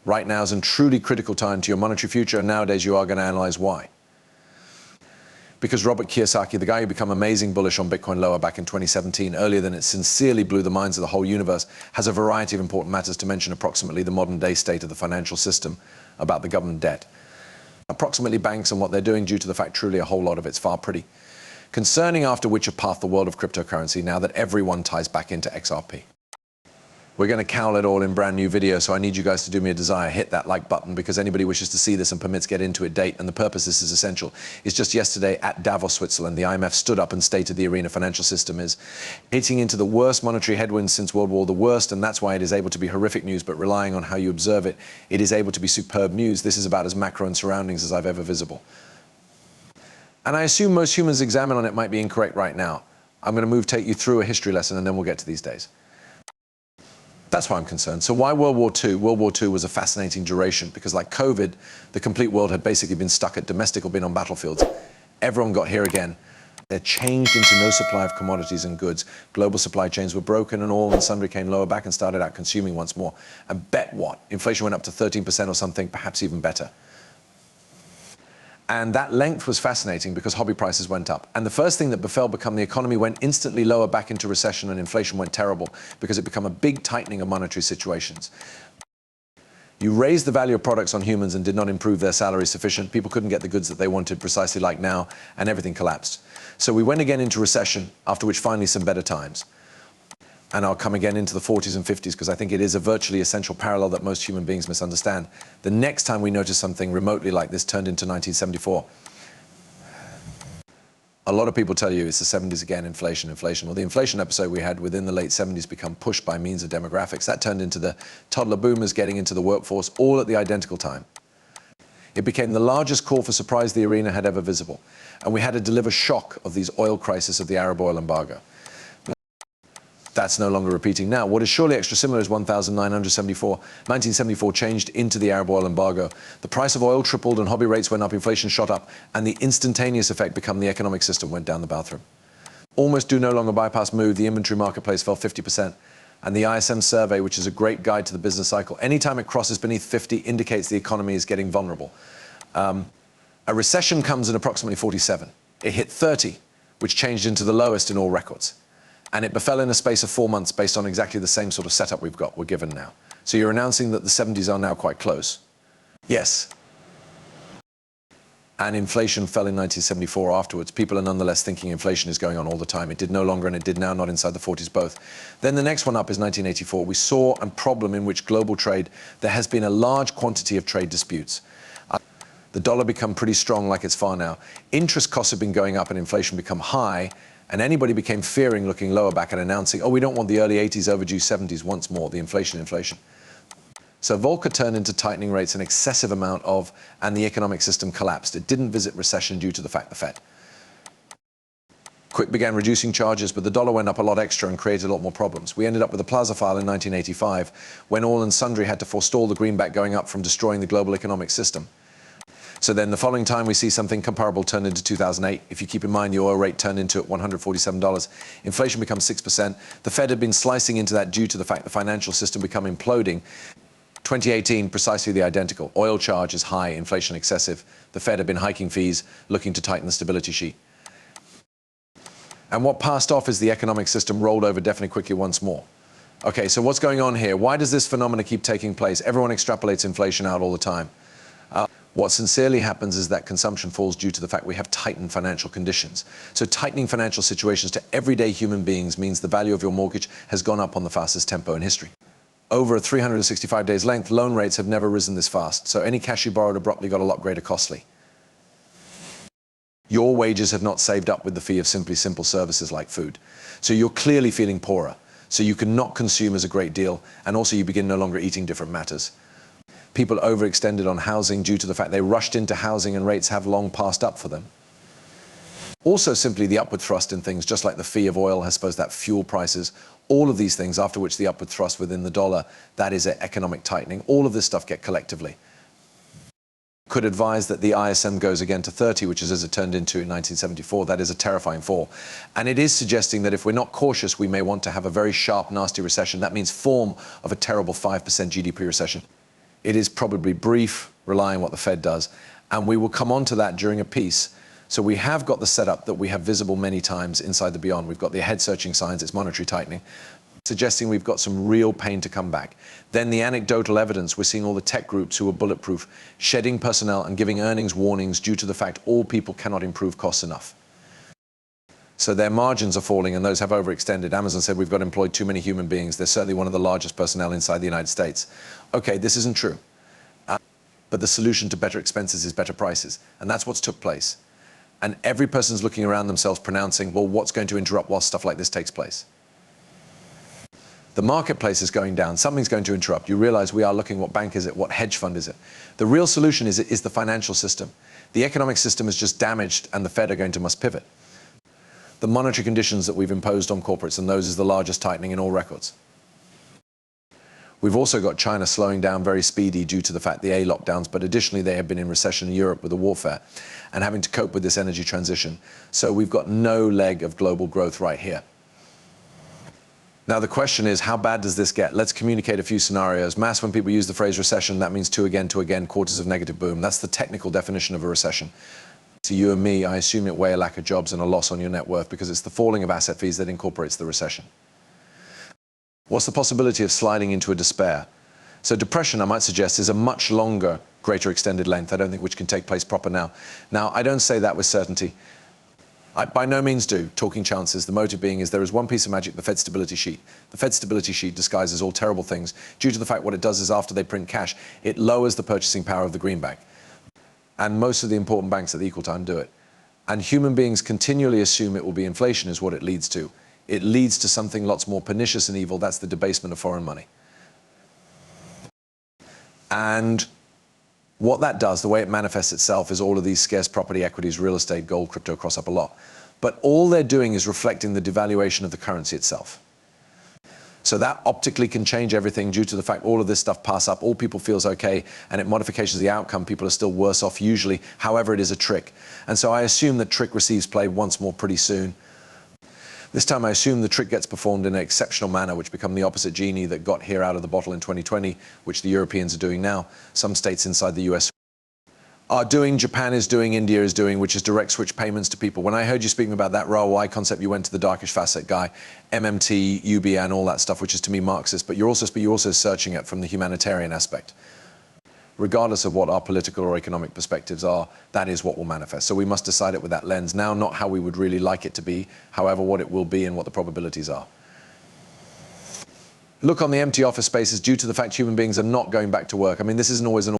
Right now is a truly critical time to your monetary future, and nowadays you are going to analyze why. Because Robert Kiyosaki, the guy who became amazing bullish on Bitcoin lower back in 2017, earlier than it sincerely blew the minds of the whole universe, has a variety of important matters to mention, approximately the modern day state of the financial system, about the government debt, approximately banks and what they're doing, due to the fact truly a whole lot of it's far pretty concerning, after which have passed the world of cryptocurrency now that everyone ties back into XRP. We're going to cowl it all in brand new video, so I need you guys to do me a desire. Hit that like button, because anybody wishes to see this and permits get into it date. And the purpose this is essential is just yesterday at Davos, Switzerland, the IMF stood up and stated the arena financial system is hitting into the worst monetary headwinds since World War, the worst, and that's why it is able to be horrific news, but relying on how you observe it, it is able to be superb news. This is about as macro and surroundings as I've ever visible. And I assume most humans examine on it might be incorrect right now. I'm going to take you through a history lesson, and then we'll get to these days. That's why I'm concerned. So why World War II? World War II was a fascinating duration because, like COVID, the complete world had basically been stuck at domestic or been on battlefields. Everyone got here again. They're changed into no supply of commodities and goods. Global supply chains were broken, and all and sundry came lower back and started out consuming once more. And bet what? Inflation went up to 13% or something, perhaps even better. And that length was fascinating because hobby prices went up. And the first thing that befell become the economy went instantly lower back into recession, and inflation went terrible because it became a big tightening of monetary situations. You raised the value of products on humans and did not improve their salaries sufficient. People couldn't get the goods that they wanted precisely like now, and everything collapsed. So we went again into recession, after which finally some better times. And I'll come again into the 40s and 50s because I think it is a virtually essential parallel that most human beings misunderstand. The next time we notice something remotely like this turned into 1974. A lot of people tell you it's the 70s again, inflation. Well, the inflation episode we had within the late 70s become pushed by means of demographics. That turned into the toddler boomers getting into the workforce, all at the identical time. It became the largest call for surprise the arena had ever visible. And we had to deliver shock of these oil crisis of the Arab oil embargo. That's no longer repeating now. What is surely extra similar is 1974. 1974 changed into the Arab oil embargo. The price of oil tripled and hobby rates went up, inflation shot up, and the instantaneous effect became the economic system went down the bathroom. Almost do no longer bypass move, the inventory marketplace fell 50%. And the ISM survey, which is a great guide to the business cycle, anytime it crosses beneath 50 indicates the economy is getting vulnerable. A recession comes in approximately 47. It hit 30, which changed into the lowest in all records. And it befell in a space of 4 months based on exactly the same sort of setup we're given now. So you're announcing that the 70s are now quite close. Yes. And inflation fell in 1974 afterwards. People are nonetheless thinking inflation is going on all the time. It did no longer, and it did now, not inside the 40s both. Then the next one up is 1984. We saw a problem in which global trade, there has been a large quantity of trade disputes. The dollar become pretty strong like it's far now. Interest costs have been going up and inflation become high. And anybody became fearing looking lower back and announcing, oh, we don't want the early 80s overdue 70s once more, the inflation. So Volcker turned into tightening rates an excessive amount of, and the economic system collapsed. It didn't visit recession due to the fact the Fed. Quick began reducing charges, but the dollar went up a lot extra and created a lot more problems. We ended up with the Plaza file in 1985, when all and sundry had to forestall the greenback going up from destroying the global economic system. So then the following time we see something comparable turn into 2008. If you keep in mind the oil rate turned into $147, inflation becomes 6%. The Fed had been slicing into that due to the fact the financial system become imploding. 2018, precisely the identical. Oil charge is high, inflation excessive. The Fed had been hiking fees, looking to tighten the stability sheet. And what passed off is the economic system rolled over definitely quickly once more. Okay, so what's going on here? Why does this phenomena keep taking place? Everyone extrapolates inflation out all the time. What sincerely happens is that consumption falls due to the fact we have tightened financial conditions. So tightening financial situations to everyday human beings means the value of your mortgage has gone up on the fastest tempo in history. Over a 365 days length, loan rates have never risen this fast. So any cash you borrowed abruptly got a lot greater costly. Your wages have not saved up with the fee of simply simple services like food. So you're clearly feeling poorer. So you cannot consume as a great deal, and also you begin no longer eating different matters. People overextended on housing due to the fact they rushed into housing and rates have long passed up for them. Also simply the upward thrust in things, just like the fee of oil, I suppose that fuel prices, all of these things, after which the upward thrust within the dollar, that is economic tightening. All of this stuff get collectively. Could advise that the ISM goes again to 30, which is as it turned into in 1974. That is a terrifying fall. And it is suggesting that if we're not cautious, we may want to have a very sharp, nasty recession. That means form of a terrible 5% GDP recession. It is probably brief, relying on what the Fed does. And we will come on to that during a piece. So we have got the setup that we have visible many times inside the beyond. We've got the head-searching signs, it's monetary tightening, suggesting we've got some real pain to come back. Then the anecdotal evidence, we're seeing all the tech groups who are bulletproof, shedding personnel and giving earnings warnings due to the fact all people cannot improve costs enough. So their margins are falling and those have overextended. Amazon said we've got employed too many human beings. They're certainly one of the largest personnel inside the United States. Okay, this isn't true. But the solution to better expenses is better prices. And that's what's took place. And every person's looking around themselves pronouncing, well, what's going to interrupt while stuff like this takes place? The marketplace is going down. Something's going to interrupt. You realize we are looking, what bank is it? What hedge fund is it? The real solution is the financial system. The economic system is just damaged and the Fed are going to must pivot. The monetary conditions that we've imposed on corporates, and those is the largest tightening in all records. We've also got China slowing down very speedy due to the fact the lockdowns, but additionally they have been in recession in Europe with the warfare and having to cope with this energy transition. So we've got no leg of global growth right here. Now the question is, how bad does this get? Let's communicate a few scenarios. Mass, when people use the phrase recession, that means two again, quarters of negative boom. That's the technical definition of a recession. To you and me, I assume it weigh a lack of jobs and a loss on your net worth because it's the falling of asset fees that incorporates the recession. What's the possibility of sliding into a despair? So depression, I might suggest, is a much longer, greater extended length. I don't think which can take place proper now. Now, I don't say that with certainty. I by no means do, talking chances. The motive being is there is one piece of magic, the Fed stability sheet. The Fed stability sheet disguises all terrible things due to the fact what it does is after they print cash, it lowers the purchasing power of the greenback. And most of the important banks at the equal time do it. And human beings continually assume it will be inflation is what it leads to. It leads to something lots more pernicious and evil. That's the debasement of foreign money. And what that does, the way it manifests itself, is all of these scarce property equities, real estate, gold, crypto cross up a lot. But all they're doing is reflecting the devaluation of the currency itself. So that optically can change everything due to the fact all of this stuff pass up, all people feels okay, and it modifications the outcome, people are still worse off usually. However, it is a trick. And so I assume that trick receives play once more pretty soon. This time I assume the trick gets performed in an exceptional manner, which become the opposite genie that got here out of the bottle in 2020, which the Europeans are doing now. Some states inside the US are doing, Japan is doing, India is doing, which is direct switch payments to people. When I heard you speaking about that ROI concept, you went to the darkish facet guy, MMT, UBI, and all that stuff, which is to me Marxist, but you're also searching it from the humanitarian aspect. Regardless of what our political or economic perspectives are, that is what will manifest. So we must decide it with that lens now, not how we would really like it to be, however what it will be and what the probabilities are. Look on the empty office spaces due to the fact human beings are not going back to work. I mean, this isn't always an